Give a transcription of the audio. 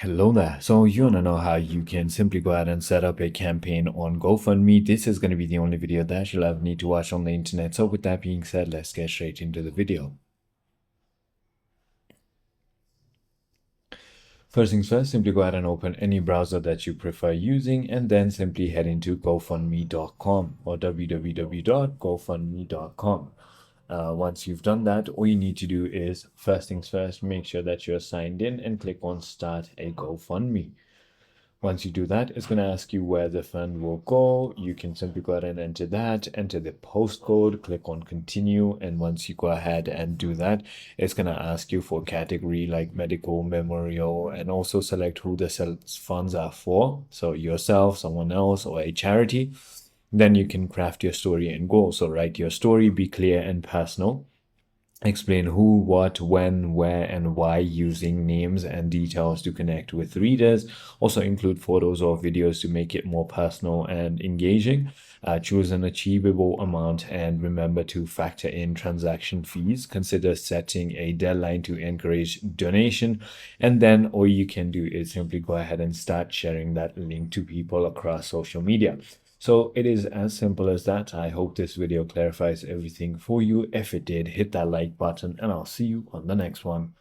Hello there. So you want to know how you can simply go ahead and set up a campaign on GoFundMe. This is going to be the only video that you'll ever need to watch on the internet. So with that being said, let's get straight into the video. First things first, simply go ahead and open any browser that you prefer using and then simply head into GoFundMe.com or www.gofundme.com. Once you've done that, all you need to do is first things first, make sure that you're signed in and click on Start a GoFundMe. Once you do that, it's going to ask you where the fund will go. You can simply go ahead and enter that, enter the postcode, click on continue. And once you go ahead and do that, it's going to ask you for category like medical, memorial, and also select who the funds are for. So yourself, someone else, or a charity. Then you can craft your story and goal. So write your story, be clear and personal. Explain who, what, when, where, and why using names and details to connect with readers. Also include photos or videos to make it more personal and engaging. Choose an achievable amount and remember to factor in transaction fees. Consider setting a deadline to encourage donation. And then all you can do is simply go ahead and start sharing that link to people across social media. So it is as simple as that. I hope this video clarifies everything for you. If it did, hit that like button and I'll see you on the next one.